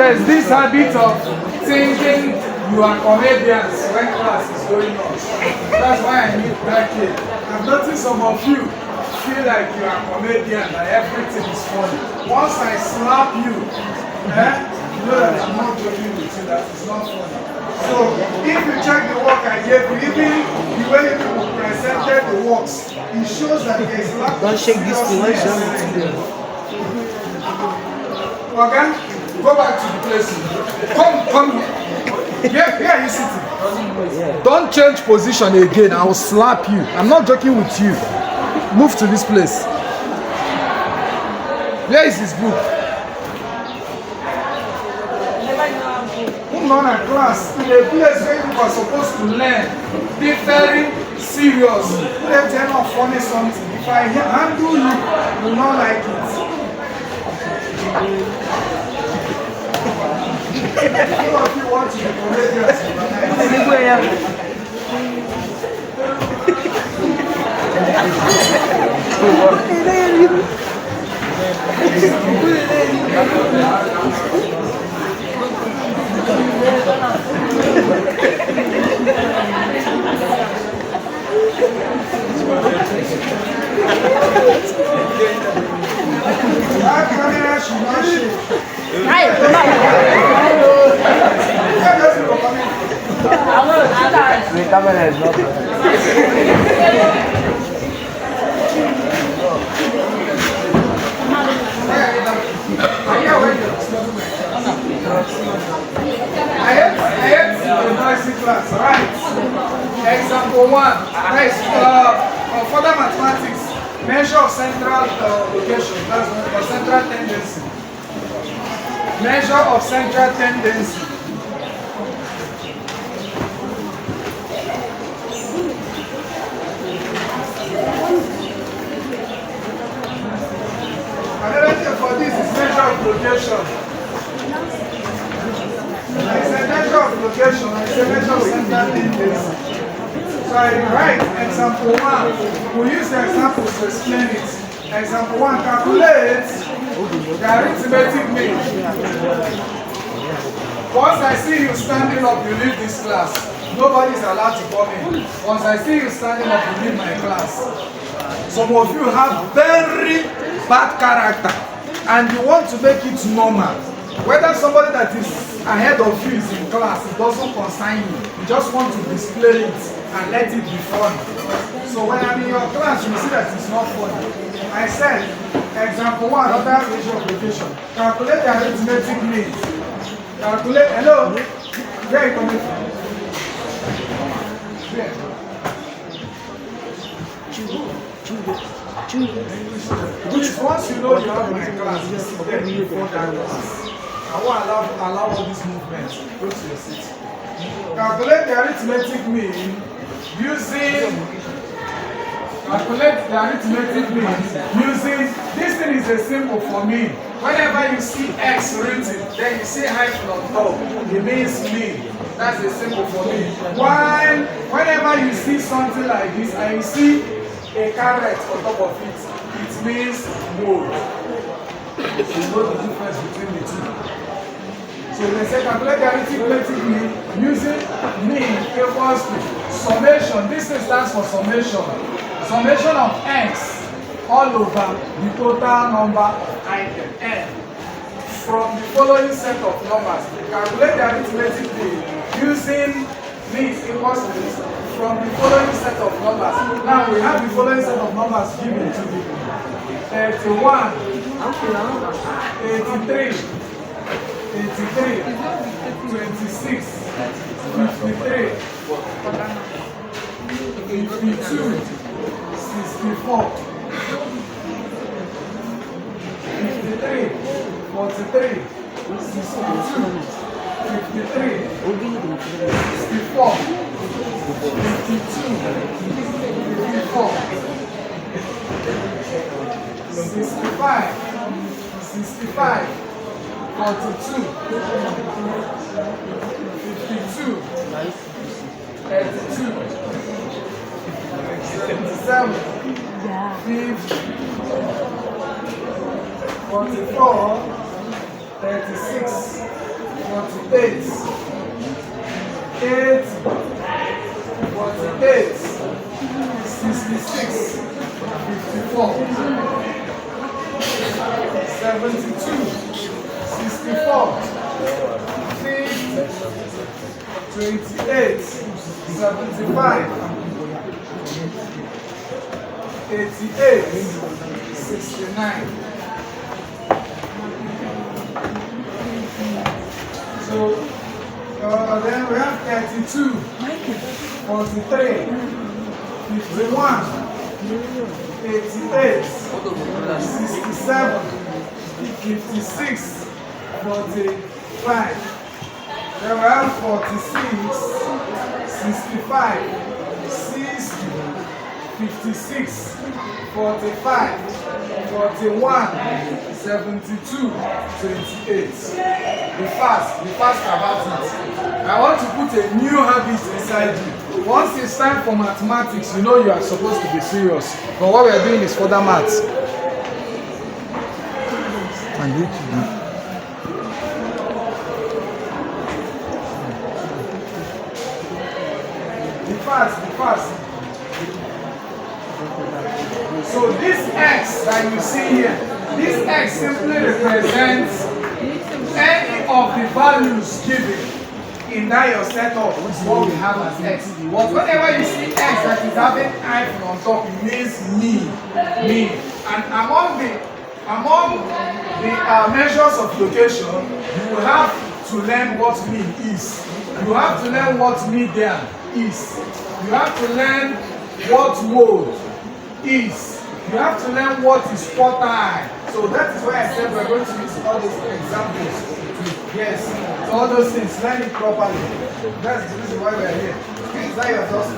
there's this habit of thinking you are comedians when class is going on. That's why I need that kid. I've noticed some of you feel like you are comedian, that everything is funny. Once I slap you, you know that I'm not joking with you, that it's not funny. So if you check the work I gave you, even the way you presented the works, it shows that there is lack of don't shake this thing. Okay? Go back to the place. Come here. Here are you sitting? Don't change position again. I will slap you. I'm not joking with you. Move to this place. Where is his book? Come on a class in a place where you are supposed to learn. Be very serious. Let them not funny something. If I handle you, you will not like it. Some of you want to be comedians. I hate the noisy class, right? Example 1, right? For further mathematics, measure of central location, that's one, or central tendency. Measure of central tendency. Another thing for this is measure of location. It's a measure of location, it's a measure of central tendency. So I write example 1. We'll use the examples to explain it. Example 1, calculate the arithmetic mean. Once I see you standing up, you leave this class. Nobody is allowed to come in. Once I see you standing up, you leave my class. Some of you have very bad character and you want to make it normal. Whether somebody that is ahead of you is in class, it doesn't concern you. You just want to display it and let it be fun. So when I'm in your class, you see that it's not funny. I said, example 1, other measure of location. Calculate the arithmetic mean. Calculate, hello? Where are you coming from? Where? Which once you know you have my class, you sit there before that class. I won't allow all these movements. Go to your seat. Calculate the arithmetic mean using. Calculate the arithmetic mean using. This thing is a symbol for me. Whenever you see X written, then you see hyphen on top. It means mean. That's a symbol for me. Whenever you see something like this and you see a caret on top of it, it means mode. You know the difference between the two. So they say calculate the arithmetic mean using mean equals to summation. This stands for summation. Summation of x all over the total number of items n from the following set of numbers. Calculate the arithmetic mean using mean equals to this from the following set of numbers. Now we have the following set of numbers given to me: 31, 83. 83, 26, 53, 52, 64, 53, 43, 62, 53, 64, 52, 54, 65, 65, 42, 52, 32, 77, 50, 44, 36, 48, 8, 48, 66, 54, 72, 64, 50, 28, 75, 88, 69. So then we have 32, 43, 51, 88, 67, 56, 45. Then we have 46, 65, 60, 56, 45, 41, 72, 28. Be fast about it. I want to put a new habit inside you. Once it's time for mathematics, you know you are supposed to be serious. But what we are doing is further maths. And you too. Be fast. So this X that you see here, this X simply represents any of the values given in that your setup is what we have as X. But whenever you see X that is having hyphen on top, it means me. And among the measures of location, you will have to learn what mean is. You have to learn what median is. You have to learn what mode is. You have to learn what is quartile. So that is why I said we're going to use all those examples. Yes, so all those things, learn it properly. That's the reason why we're here. Is that your thoughts?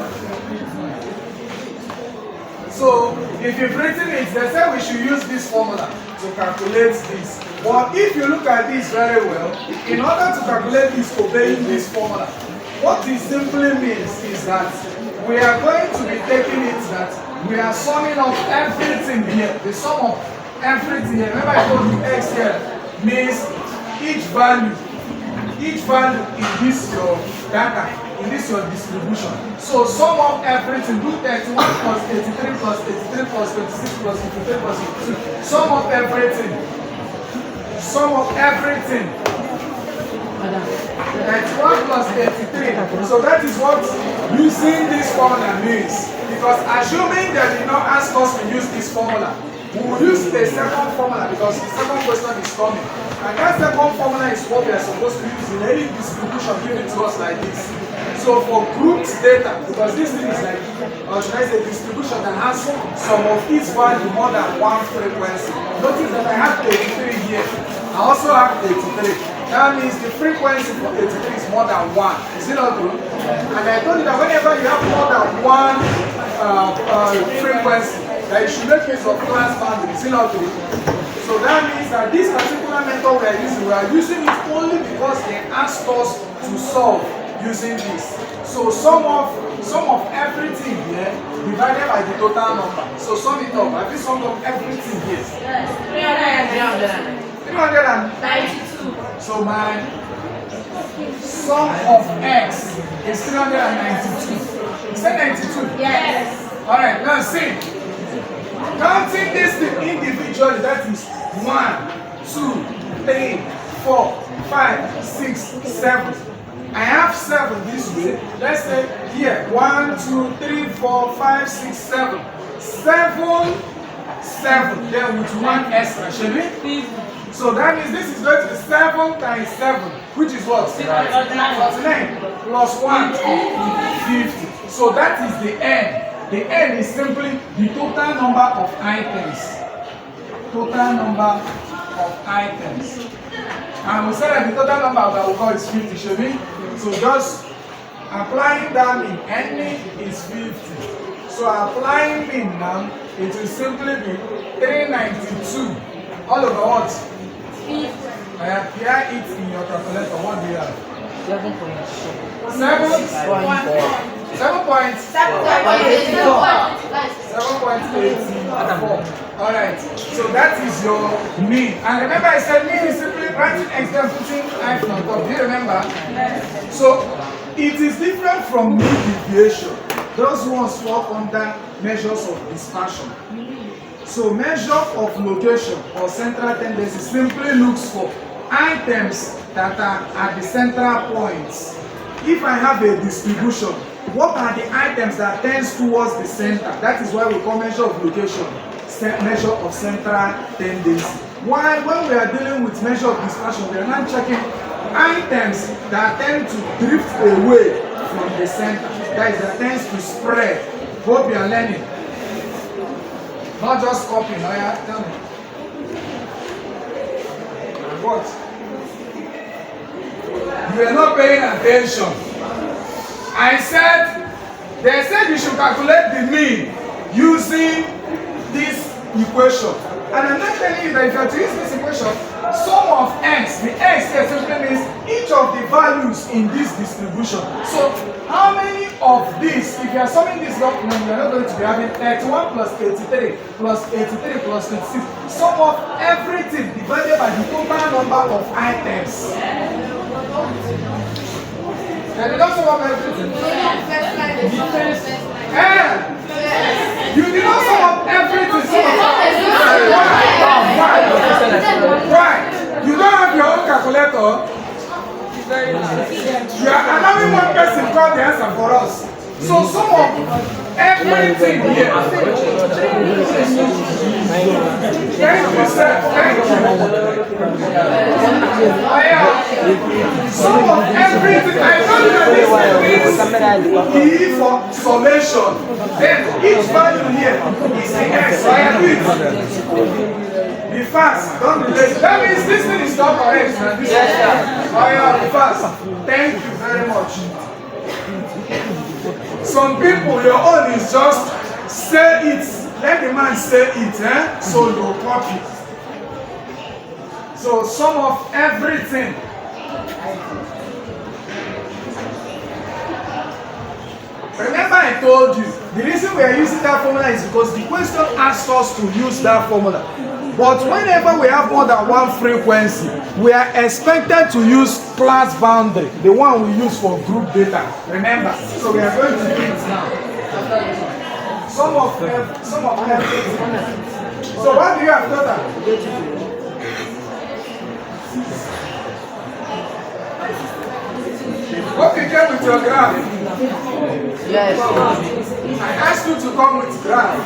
So if you've written it, they say we should use this formula to calculate this. But if you look at this very well, in order to calculate this obeying this formula, what it simply means is that we are going to be taking it that we are summing up everything here. The sum of everything here. Remember I told you X here means each value in this your data, in this your distribution. So sum up everything. Do 31 plus 83 plus 83 plus 26 plus 53 plus 52. Sum up everything. Sum up everything. 91 plus 83. So that is what using this formula means. Because assuming they did not ask us to use this formula, we will use the second formula because the second question is coming. And that second formula is what we are supposed to use in any distribution given to us like this. So for grouped data, because this thing is like, or should I say distribution that has some of its value more than one frequency. Notice that I have 83 here. I also have 83. That means the frequency for 83 is more than 1. Is it not true? And I told you that whenever you have more than one frequency, that you should make use of class boundary. Is it not true? So that means that this particular method we are using it only because they asked us to solve using this. So sum of everything here divided by the total number. So sum it up. Have you summed up everything here? Yes. 392. So my sum of X is 392. Is that 92? Yes. Alright, now see. Counting this thing individually, that is 1, 2, 3, 4, 5, 6, 7. I have 7 this way. Let's say here 1, 2, 3, 4, 5, 6, 7. 7, then with 1 extra, shall we? So that means this is going to be 7 times 7, which is what? 49 plus 1, 50. So that is the n. The n is simply the total number of items. Total number of items. And we said that the total number that we got is 50, shall we? So just applying that in n is 50. So applying min now, it will simply be 392. All over what? 50. Apply it in your calculator. What do you have? 7.4. 7.84. Alright, so that is your mean. And remember I said mean is simply writing x then putting height on top. Do you remember? So it is different from mean deviation. Those ones fall under measures of dispersion. So measure of location or central tendency simply looks for items that are at the central points. If I have a distribution, what are the items that tends towards the center? That is why we call measure of location, measure of central tendency. While when we are dealing with measure of dispersion, we are not checking items that tend to drift away from the center. That is, that tends to spread. Hope you are learning. Not just copying. Oh yeah, tell me. What? You are not paying attention. I said, they said you should calculate the mean using this equation. And I'm not telling you that if you are to use this equation, sum of x, the x here simply means each of the values in this distribution. So, how many of these, if you are summing this up, you are not going to be having 31 plus 83 plus 83 plus 26. Sum of everything divided by the total number of items. Can you not sum up everything? You did not sum up everything. Why? You don't have your own calculator. You are allowing one person to call the answer for us. So sum up everything here. Thank you, sir. Thank you. Sum of everything. I told you that this is E for summation. Then each value here is the X. So I do it. Be fast. Don't be late. That means this thing is not correct. Yes, sir. Oh yeah, be fast. Thank you very much. Some people, your own is just say it. Let the man say it, so you copy. So sum of everything. Remember I told you, the reason we are using that formula is because the question asked us to use that formula. But whenever we have more than one frequency, we are expected to use class boundary, the one we use for group data. Remember? So we are going to do it now. Sum of everything. So what do you have total? What you get with your graph? Yes. I asked you to come with graph.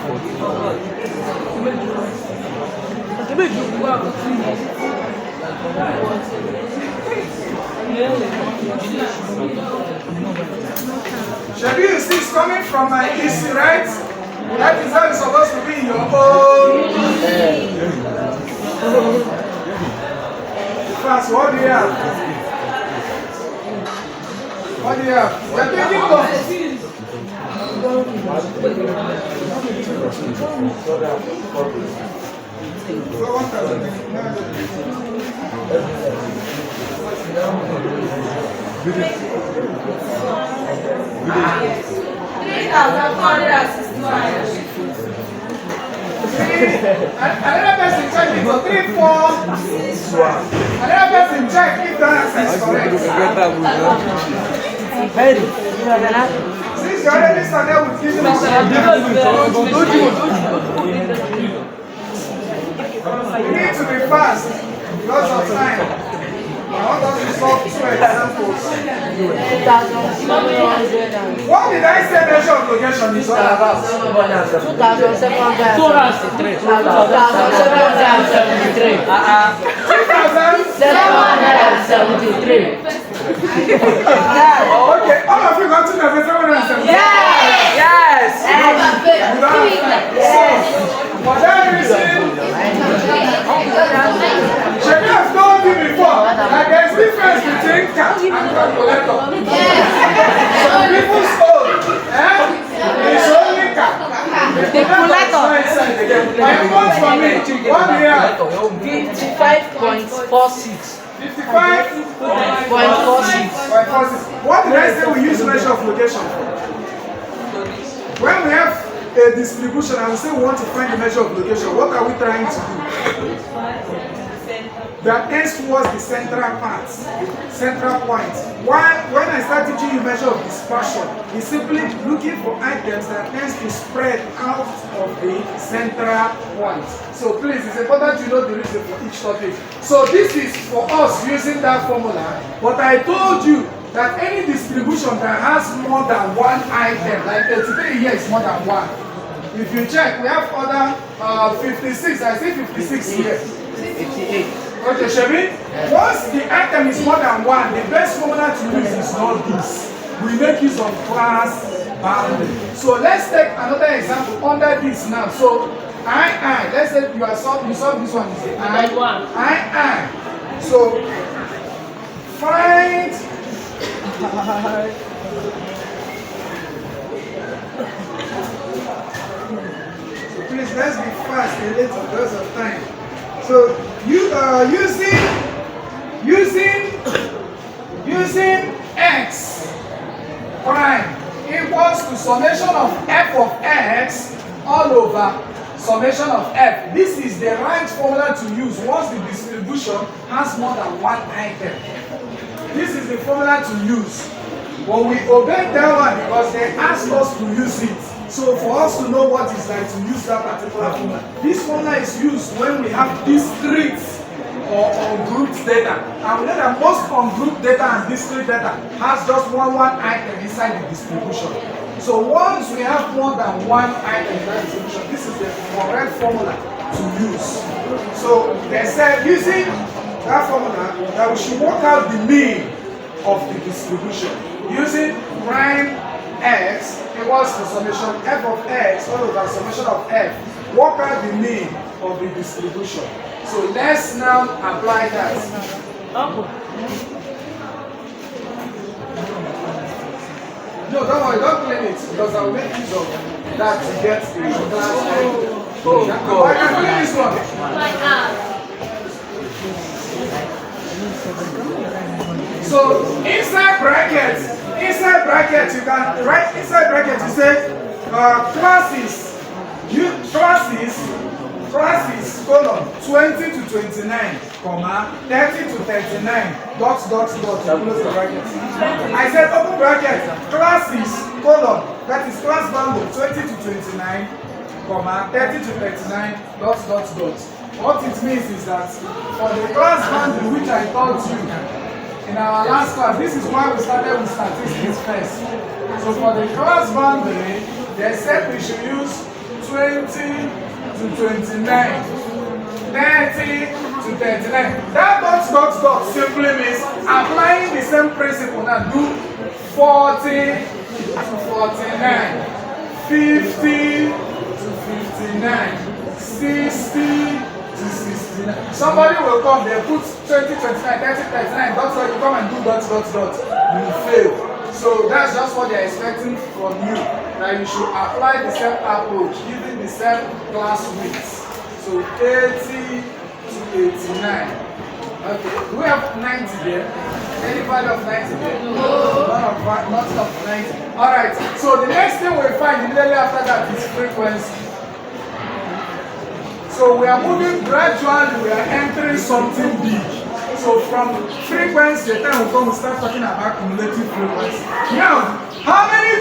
Shabi, you see it's coming from my EC, right? That is how it's supposed to be in your own. Fast, what do you have? What do you have? You're taking notes. Another person check it for 3, 4. Another person check if the answer is correct. Since you already started with this, you need to be fast because of time. I want us to solve 2 examples. What did I say measure of location is all about? 2,773. 2,773. Okay, all of you got 2,773. Yes. For that reason, Shebi has told you before that there is difference between cat and calculator. Some people's own, is only cat. The calculator. My point for me, what do you have? 55.46. 55.46. What did I say we use measure of location for? When we have a distribution and we say we want to find the measure of location, what are we trying to do? that tends towards the central part, central point. While when I start teaching you measure of dispersion, it's simply looking for items that tends to spread out of the central point. So please, it's important to know the reason for each topic. So this is for us using that formula, but I told you that any distribution that has more than one item, like 33 here is more than one. If you check, we have other 56, I see 56 here. 88. Okay, Shebi? Once the item is more than one, the best formula to use is not this. We make use of class boundary. So let's take another example under this now. So I, let's say you solve this one, you say I. So find so please, let's be fast a little because of time. So you using x prime equals to summation of f of x all over summation of f. This is the right formula to use once the distribution has more than one item. This is the formula to use. But we obey that one because they asked us to use it. So for us to know what it's like to use that particular formula, this formula is used when we have discrete or ungrouped data. And we know that most ungrouped data and discrete data has just one item inside the distribution. So once we have more than one item in that distribution, this is the correct formula to use. So they said using that formula that we should work out the mean of the distribution. Using prime x equals to summation f of x all over summation of f. Work out the mean of the distribution. So let's now apply that. No, don't worry, don't clean it because I will make use of that to get the class. I can clean this one. So inside brackets you can write inside brackets you say classes colon 20 to 29 comma 30 to 39 dot close the bracket. I said open bracket classes colon that is class boundary 20 to 29 comma 30 to 39 dot. What it means is that for the class boundary which I taught you in our last class, this is why we started with statistics first. So for the class boundary, they said we should use 20 to 29, 30 to 39. That dot simply means applying the same principle now. Do 40 to 49, 50 to 59, 60 to 69. Somebody will come, they put 20, 29, 30, 39, dot, you come and do dot. You fail. So that's just what they're expecting from you. That you should apply the same approach, giving the same class widths. So 80 to 89. Okay, do we have 90 there? Any value of 90 there? No. Nothing of 90. Alright, so the next thing we find immediately after that is frequency. So we are moving gradually, we are entering something big. So from frequency, the time will come, we start talking about cumulative frequency. Now, how many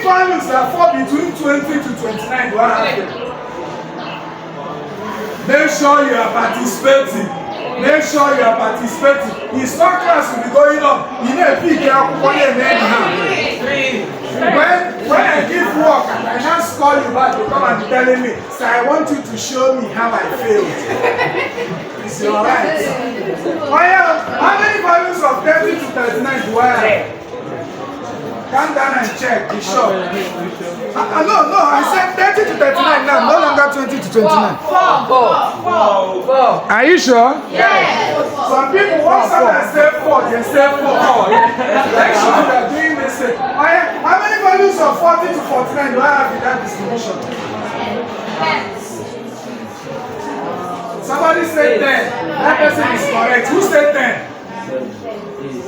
values that fall between 20 to 29 do I have here? Make sure you are participating. His stock class will be going up. You know, when I give work and I just call you back to come and be telling me, so I want you to show me how I failed. It's your right. How many values of 30 to 39 do I have? Come down and check, be sure. No, I said 30 to 39 now, no longer 20 to 29. Four. Are you sure? Yes. Some people, once I say 4, they say 4. Make sure you are doing this thing. How many values of 40 to 49 do I have in that distribution? Somebody said 10. That person is correct. Who said 10?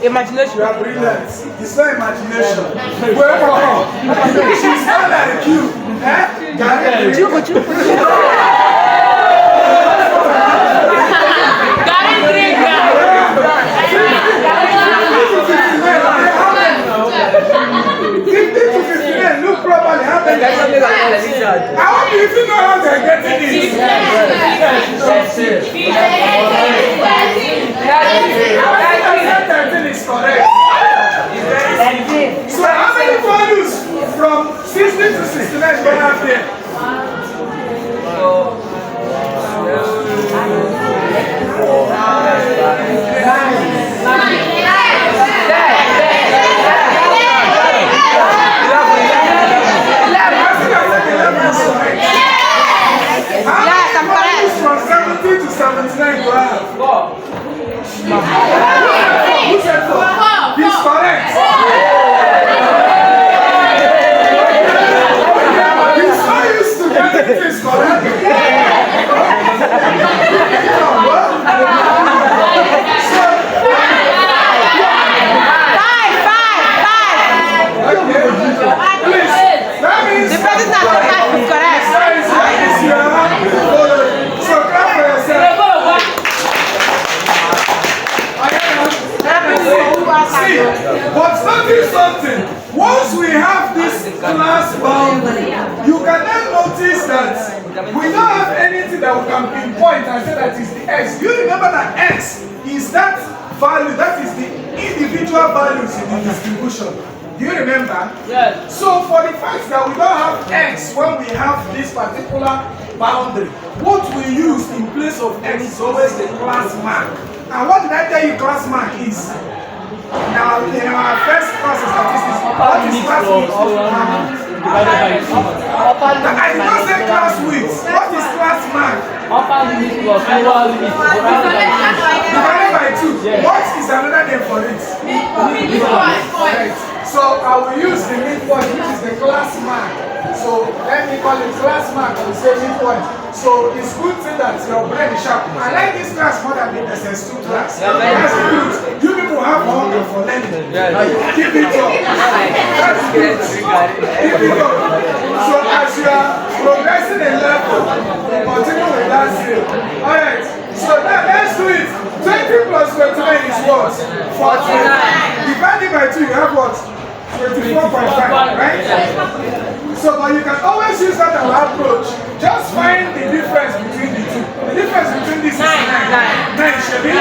Imagination. You are brilliant. It's not imagination. She's not like you. Who said 4? He's correct. He's so used to getting things correct. The person that the five is correct. So clap for yourself. See, but notice something. Once we have this class boundary, you can then notice that we don't have anything that we can pinpoint and say that is the x. You remember that x is that value, that is the individual values in the distribution. Do you remember? Yes. So for the fact that we don't have x when we have this particular boundary, what we use in place of x is always the class mark. And what did I tell you class mark is? Now in our first class of statistics, what is class width? I did not say class width. What is class mark? Upper limit plus lower limit Divided by 2. Yes. What is another name for it? Right. So I will use the midpoint, which is the class mark. So let me call it class mark and say midpoint. So it's good thing that your brain is sharp. I like this class more than the SS2 class. That's good. You people have hunger for learning. Keep it up. That's good. Keep it up. So as you are progressing in level, continue with that skill. Alright. So now let's do it. 20 plus 29 is what? 49. Divided by 2, you have what? 24.5, right? So, but you can always use that our approach. Just find the difference between the two. The difference between this is 9. 9, Shebi?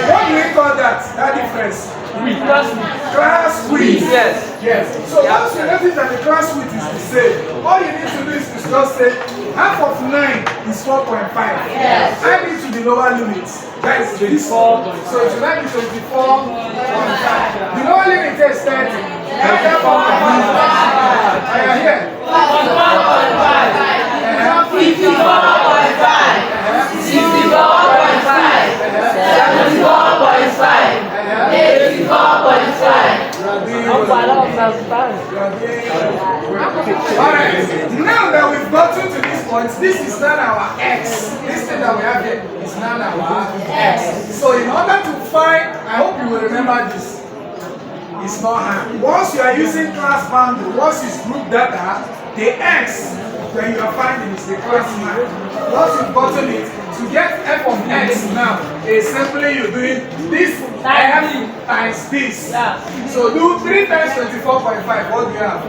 What do we call that? That difference? Class width. Yes. So once you notice that the class width is the same, all you need to do is to just say half of 9 is 4.5. Yes. Add it to the lower limit. That is 24. So it will not be 24.5. The lower limit is 30. Add that 4.5. I am here. 54.5. Alright, now that we've gotten to this point, this is not our x. This thing that we have here is not our x. So in order to find, I hope you will remember this. It's not hard. Once you are using class boundary, once it's group data, the x that you are finding is the class mark. Once you've gotten it, to get f of x now is simply you doing this f times this. So do 3 times 24.5. What do you have?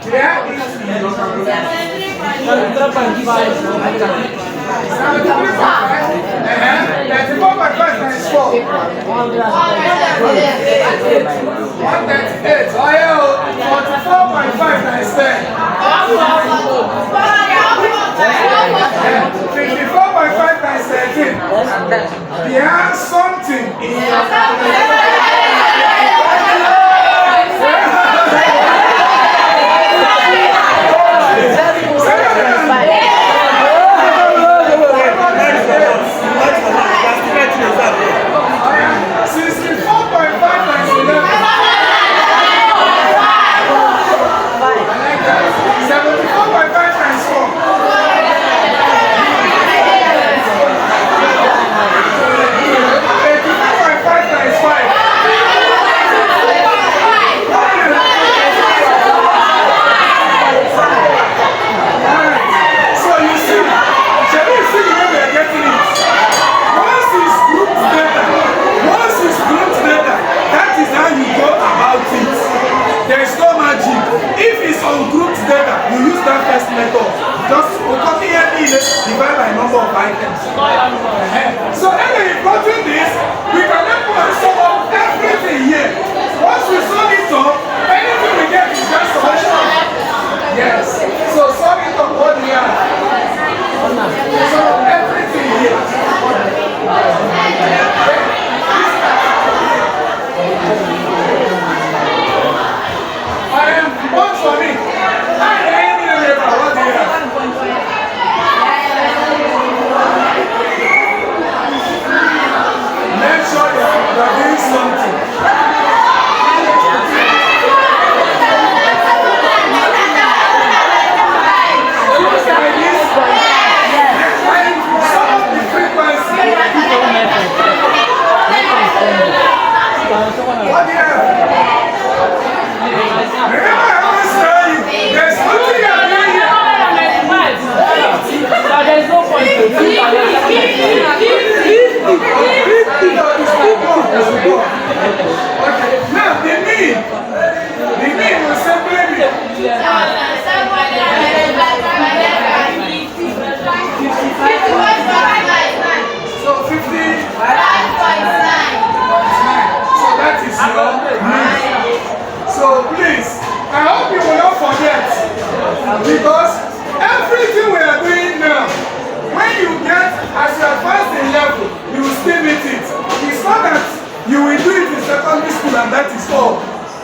There is 73.5. 34.5 times 4. 138. Oh yeah, 44.5 times 10. 54.5 times 13. There's something in your divide by number of items. So anyway, if we do this, we can then put a sum of everything here. Once we sum it up, anything we get is just solution. Yes. So sum it up, what do we have? So everything here. What's for me? What do you have? What do you have? Remember, I always tell you, there's nothing you're doing here. There's no point to do Okay, now the mean will simply be so 50. So that is your mean. So please, I hope you will not forget, because everything we are doing now, when you get, as you advance in level, you will still meet it. It's not that you will do it in secondary school and that is all.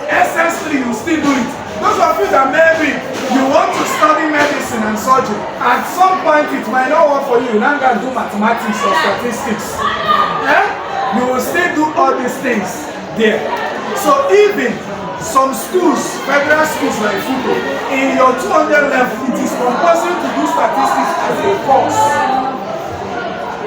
SS3, you will still do it. Those of you that maybe you want to study medicine and surgery, at some point it might not work for you. You now can do mathematics or statistics. You will still do all these things there. So even some schools, federal schools like Futo, in your 200 level, it is compulsory to do statistics as a course.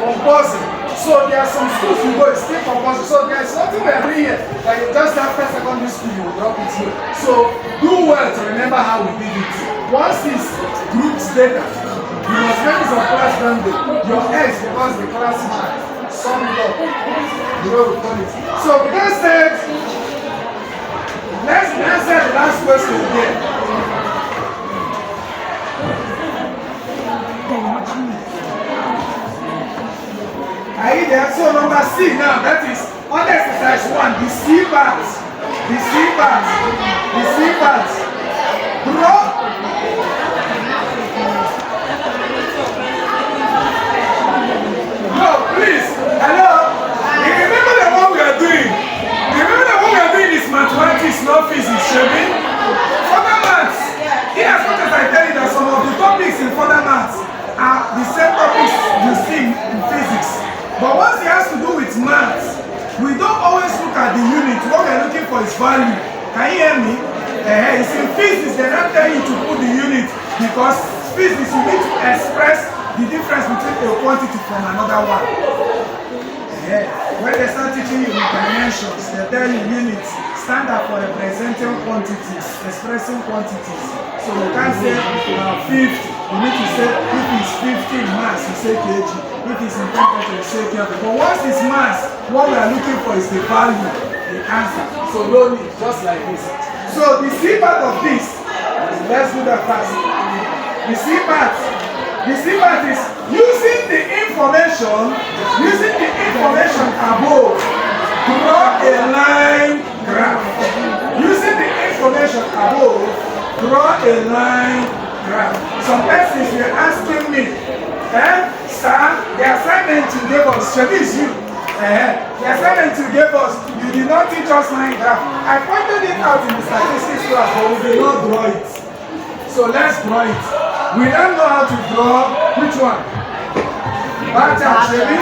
Compulsory. So there are some schools you go, it's still compulsory. So there is nothing we are doing here that you just after secondary school you will drop it here. So do well to remember how we did it. Once it's groups data, you must make some class done there. Your X, because the class mark, sum it up. The way we call it. So with that said, let's answer the last question here. Are you there? So number C now, that is on exercise 1, the C part. The C part. The C part. Draw. No, please. Hello. You remember the one we are doing? Remember the one we are doing is mathematics, not physics, Shebi? Further maths. In as much as I tell you that some of the topics in further maths are the same topics you see in physics. But once it has to do with maths, we don't always look at the unit. What we're looking for is value. Can you hear me? It's in physics, they don't tell you to put the unit, because physics, you need to express the difference between a quantity from another one. When they start teaching you dimensions, they tell you units stand up for representing quantities, expressing quantities. So you can't say 50. You need to say if it's 50 in mass, you say kg. If it's in temperature, you say kg. But once it's mass, what we are looking for is the value, the answer. So no need, just like this. So the C part of this, let's do that fast. The C part is using the information above, draw a line graph. Using the information above, draw a line graph. Some persons were asking me, sir, the assignment you gave us, Shebi is you. The assignment you gave us, you did not teach us line graph. I pointed it out in the statistics class, but we did not draw it. So let's draw it. We don't know how to draw which one? Bar chart, Shebi?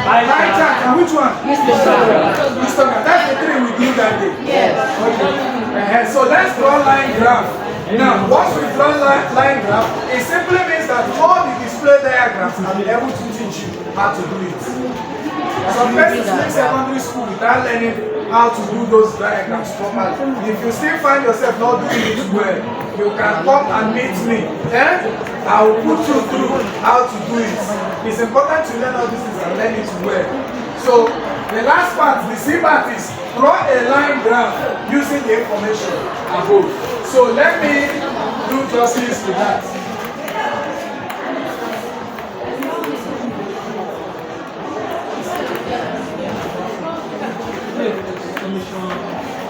Bar chart, and which one? Histogram. That's the three we did that day. Yes. Okay. So let's draw line graph. Now, once we draw line graph, it simply means that all the display diagrams will be able to teach you how to do it. Some persons in secondary school without learning how to do those diagrams properly. If you still find yourself not doing it well, you can come and meet me. I will put you through how to do it. It's important to learn all these things and learn it well. So, the last part, the C part is draw a line graph using the information above. So let me do justice to that.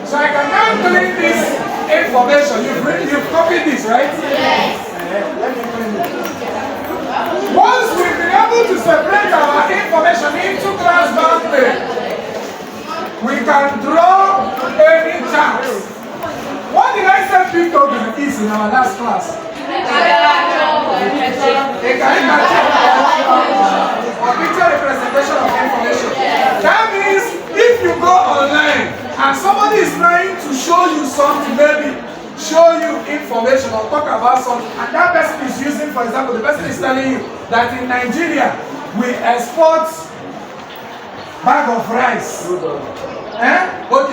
So I can now clean this information. You've copied this, right? Yes. Let me clean it. Once we've been able to separate our information into class boundary, we can draw any chart. What did I say pictogram is in our last class? A caricature or picture representation of information. That means if you go online and somebody is trying to show you something, maybe show you information or talk about something, and that person is using, for example, the person is telling you that in Nigeria we export bag of rice.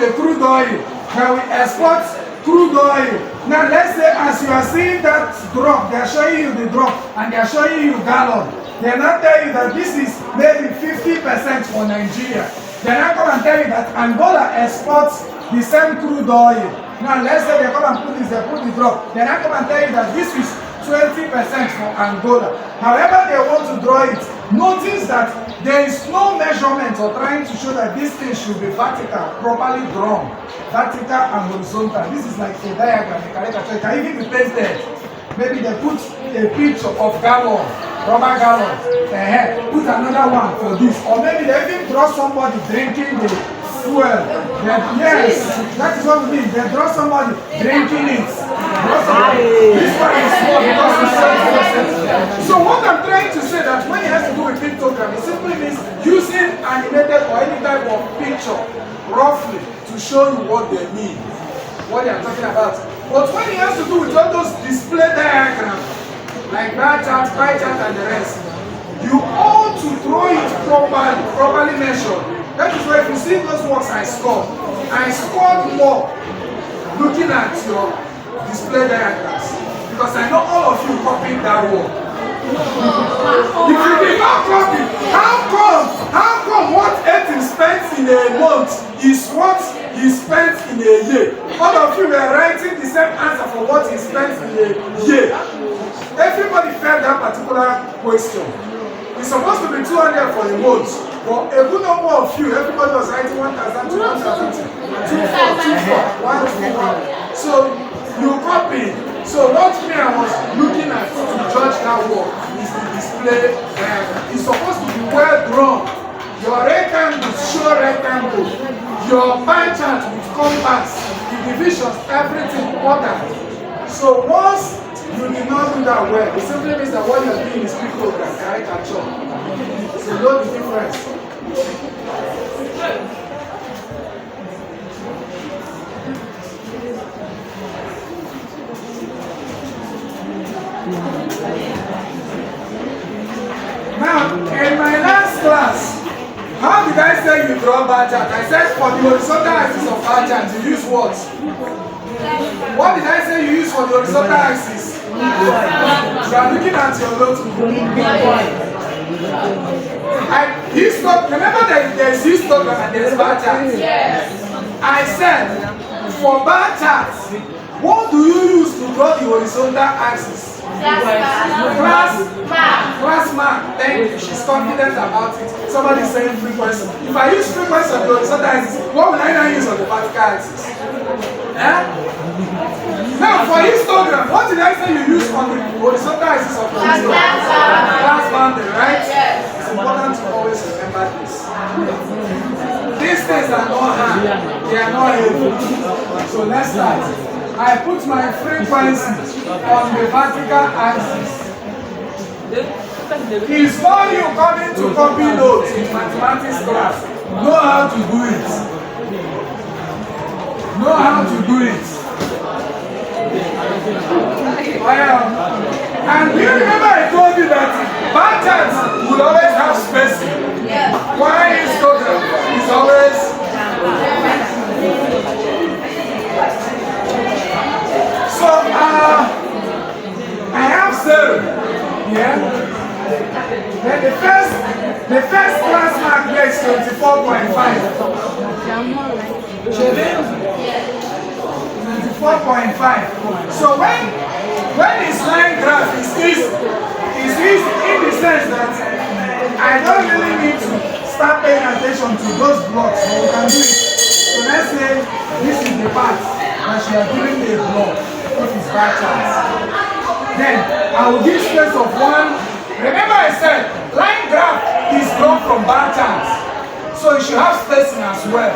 okay, crude oil. Now we export crude oil. Now let's say as you are seeing that drop, they are showing you the drop and they are showing you gallon. They are not telling you that this is maybe 50% for Nigeria. They are not come and tell you that Angola exports the same crude oil. Now let's say they come and put this, they put the drop. They are not come and tell you that this is 20% for Angola. However they want to draw it, notice that there is no measurement or trying to show that this thing should be vertical, properly drawn. Vertical and horizontal. This is like a diagram, a caricature. It can even be painted. Maybe they put a picture of gallon, rubber gallon. Put another one for this. Or maybe they even draw somebody drinking the fuel. Yes, that is what we mean. They draw somebody drinking it. This one is small because it's so. So what I'm trying to say that when it has to do with pictogram, it simply means using animated or any type of picture roughly to show you what they mean, what they are talking about. But when it has to do with all those display diagrams, like bar chart, pie chart, and the rest, you ought to draw it properly measured. That is why if you see those works I scored more looking at your display diagrams, because I know all of you copied that work. If you did not copy, how come what 18 spent in a month is what he spent in a year? All of you were writing the same answer for what he spent in a year. Everybody felt that particular question. It's supposed to be 200 for a month, but a good number of you, everybody was writing 1,000 to 1,000, 2,4, 2,4, 1,2, 1. So you copy. So what me I was looking at to judge that work is the display diagram. It's supposed to be well drawn. Your rectangles show rectangle. Your pie chart with compass, the divisions, everything ordered. So once you did not do that well, it simply means that what you're doing is pictogram, caricature. So know the difference. Now, in my last class, how did I say you draw bar chart? I said for the horizontal axis of bar chart, you use what? What did I say you use for the horizontal axis? You are looking at your notebook. Remember that there is histogram and there is bar chart? Yes. I said, for bar charts, what do you use to draw the horizontal axis? Class mark. Thank you. She's confident about it. Somebody is saying frequency. If I use frequency on the horizontal axis, what will I now use on the vertical axis? Now for histogram, what did I say you use on the horizontal axis of the histogram? Class boundary, right? Yes. It's important to always remember this. These things are not hard. They are not heavy. So let's start. I put my frequency on the vertical axis. It's for you coming to copy notes in mathematics class. Know how to do it. Know how to do it. And you remember I told you that bar charts will always have spacing. Why histogram is always so I have 0. Yeah. Then the first class mark here is 24.5. 24.5. So when it's line graph, it's easy in the sense that I don't really need to start paying attention to those blocks. So we can do it. So let's say this is the part that she are giving me a block. If it's bar charts. Then I will give space of 1. Remember I said line graph is drawn from bar charts. So you should have spacing as well.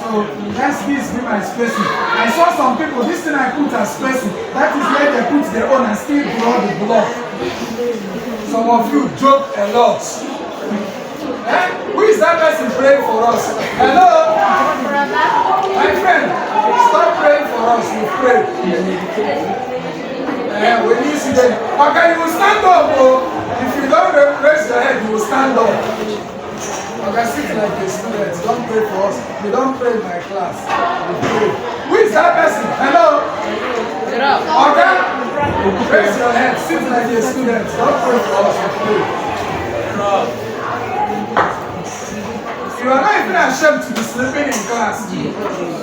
So let's give me my spacing. I saw some people, this thing I put as spacing, that is where they put their own and still draw the block. Some of you joke a lot. Who is that person praying for us? Hello? My friend, stop praying for us, you pray. When you see them, okay, you will stand up. Oh. If you don't raise your head, you will stand up. Okay, sit like a student. Don't pray for us. You don't pray in my class. You pray. Who is that person? Hello? Okay? Raise your hand. Sit like a student. Don't pray for us. You pray. You are not even ashamed to be sleeping in class.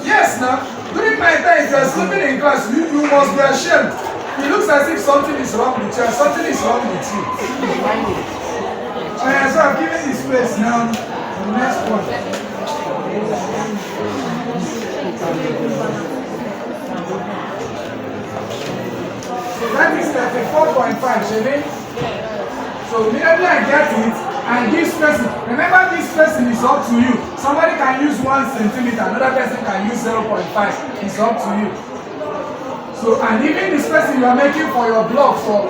Yes, now. During my time, if you are sleeping in class, you must be ashamed. It looks as if something is wrong with you and something is wrong with you. Alright, so I've given this space now. The next one. So that is 34.5, Shane. So immediately I get it, and this person, remember this person is up to you. Somebody can use 1 centimeter, another person can use 0.5. It's up to you. So, and even this person you are making for your blog for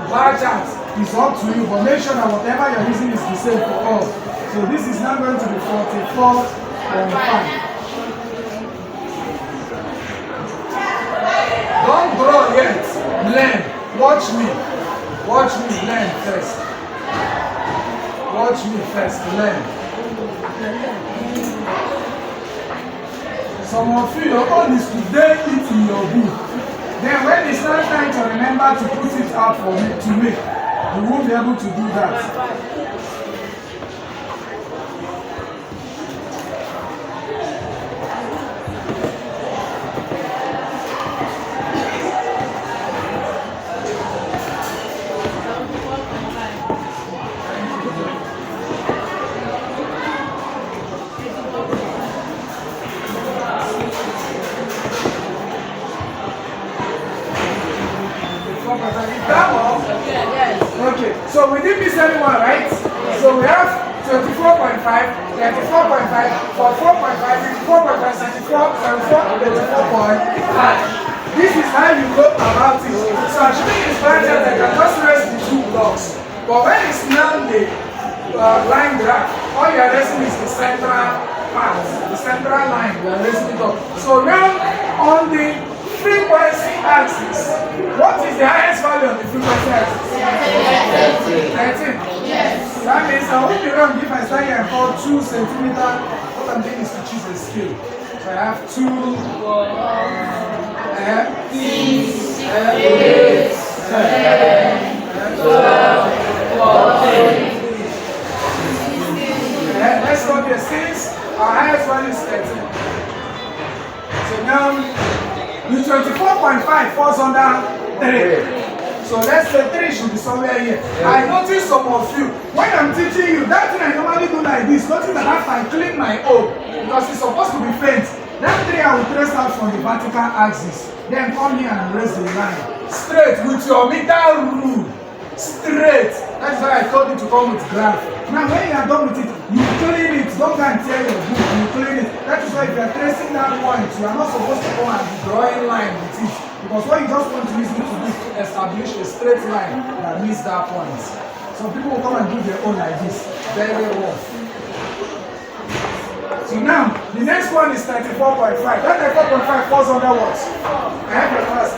large arts is up to you, but make sure that whatever you're using is the same for all. So this is now going to be 44.5. Don't draw yet. Learn. Watch me. Watch me. Learn first. Watch me first. Learn. Some of you, your own is to dare it in your book. Then when it's not time to remember to put it out for me to make, you won't be able to do that. Okay, so we didn't miss anyone, right? So we have 24.5, 34.5, 44.5, 54.5, 64, 74, 34.5. This is how you go about it. So actually it's better that I can just raise the 2 blocks. But when it's now the line graph, all you are raising is the central part, the central line, you are raising it up. So now on the frequency axis, what is the highest value on the frequency axis? 13. Yes. That means I won't be wrong if I start here and call 2 centimeter. What I'm doing is to choose a scale. So I have 2, 6, 8, 7, 12, 14. Let's go here. Since our highest value is 13. So now the 24.5 falls under 3. So let's say 3 should be somewhere here. I notice some of you, when I'm teaching you, that thing I normally do like this, notice that after I clean my O, because it's supposed to be faint. That 3 I will trace out from the vertical axis. Then come here and raise the line. Straight with your meter rule. Straight. That's why I told you to come with graph. Now when you are done with it, you clean it. Don't go and tear your book. You clean it. That is why if you are tracing that point, you are not supposed to come and be drawing line with it. Because what you just want to use it to do is to establish a straight line that meets that point. Some people will come and do their own like this. Very well. So now, the next one is 34.5. That 34.5 falls under what? I have your class.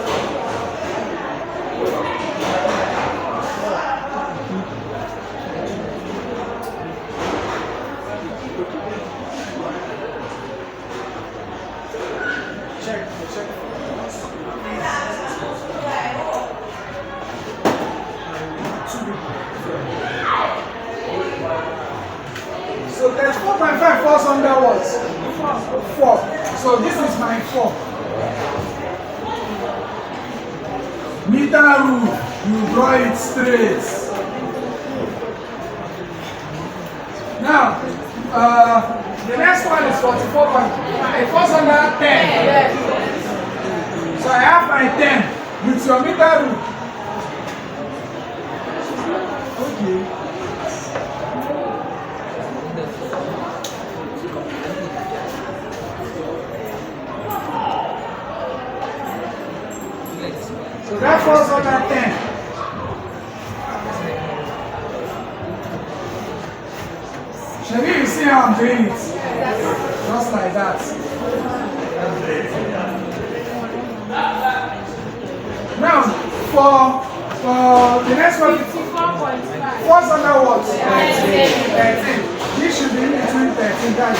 Check. So 34.5 falls under what? 4. So this is my 4. Meter rule, you draw it straight. Now, the next one is 44.5. It falls under 10. So I have my 10 with your meter rule. Okay. So that falls under 10. Shall you see how I'm doing it? Just like that. Now, for the next one, falls under what? 13. This This should be in between 13, guys.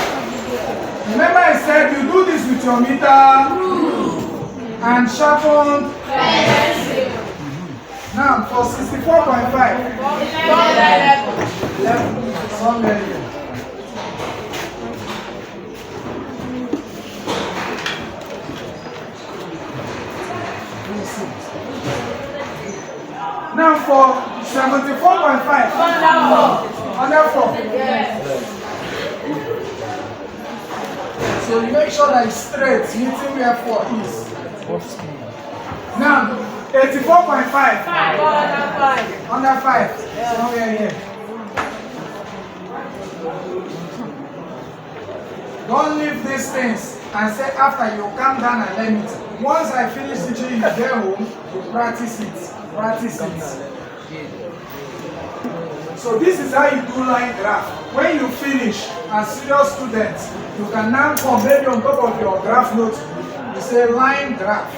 Remember I said you do this with your meter and sharpened. Now for 64.5. 11. Somewhere here. Now for 74.5. Under 4. So you make sure that it's straight, meeting where 4 is. Now 84.5. Under 5. Somewhere here. Don't leave these things and say after you come down and learn it. Once I finish teaching you get home, you practice it. Practice it. So this is how you do line graph. When you finish as serious students, you can now come maybe on top of your graph note, you say line graph.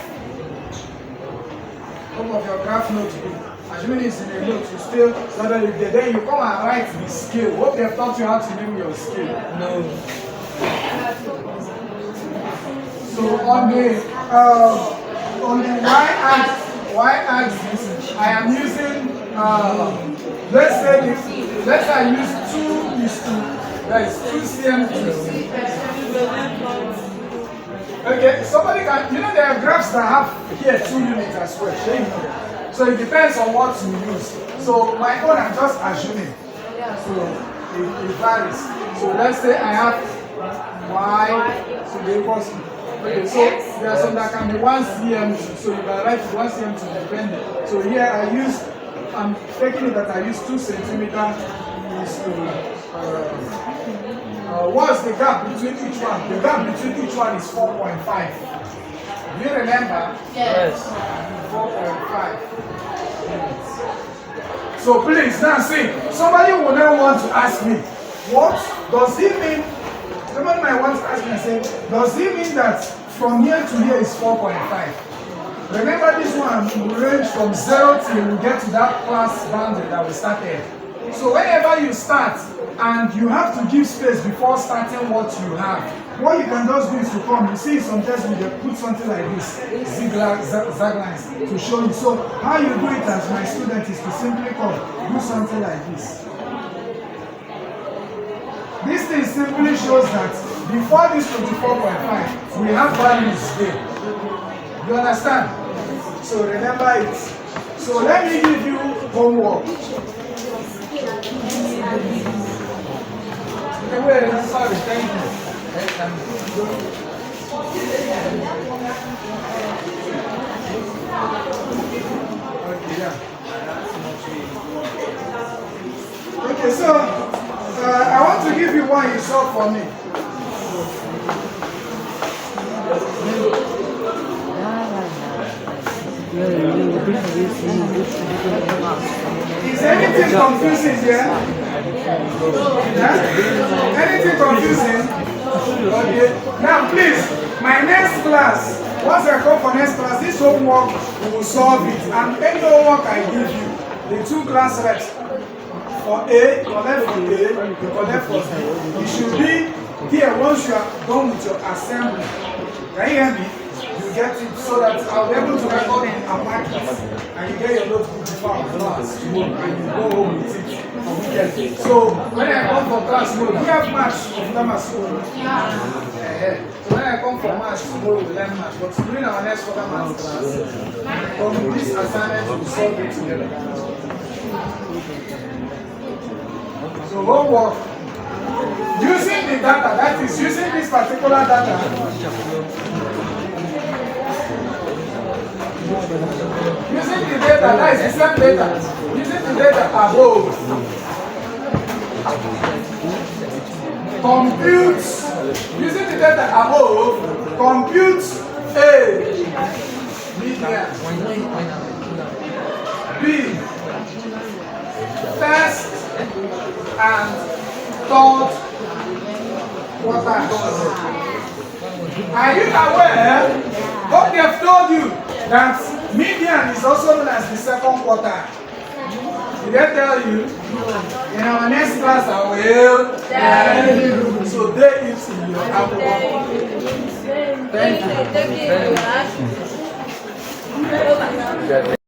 Top of your graph note, assuming it's in a note, you still label it there. Then you come and write the scale. Hope they have taught you how to name your scale. No. So on the y-axis, I am using let's say I use 2 cm. Okay, somebody can, there are graphs that have here 2 units as well. So it depends on what you use. So my own, I'm just assuming. So it varies. So let's say I have y, so the equals. Okay, so there are some that can be 1 cm, so you can write 1 cm to depend. So here I'm taking it that I use 2 centimeter is to what's the gap between each one? The gap between each one is 4.5. Do you remember? Yes. 4.5. So please now see, somebody will now want to ask me, what does it mean? Somebody might want to ask me and say, does it mean that from here to here is 4.5? Remember this one will range from 0 till we get to that class boundary that we started. So whenever you start and you have to give space before starting what you have, what you can just do is to come. You see some textbooks they put something like this, zaglines to show you. So how you do it as my student is to simply come, do something like this. This thing simply shows that before this 24.5, we have values here. You understand? So remember it. So let me give you homework. Sorry, thank you. Okay, yeah. Okay, so I want to give you one you saw for me. Is anything confusing here? Yeah? Anything confusing? Okay. Now please, my next class, once I come for next class, this homework we will solve it. And any homework I give you, the 2 class reps, for A, collect for A, collect for B. It should be here once you are done with your assembly. Can you hear me? You get it so that I'll be able to record it and mark it. And you get your notebook before class tomorrow and you go home with it. So when I come for class tomorrow, we have match of grammar school. So when I come for match tomorrow, we learn match. But during our next quarter math class, from this assignment, we solve it together. So homework, using the data, that is using this particular data, using the data, that is the same data, using the data above, compute, using the data above, compute A, median, B, first and third quarter. Are you aware? What they have told you that median is also known as the second quarter. You Did I tell you? In our next class, I will tell you. So there is in your apple. Thank you. Thank you.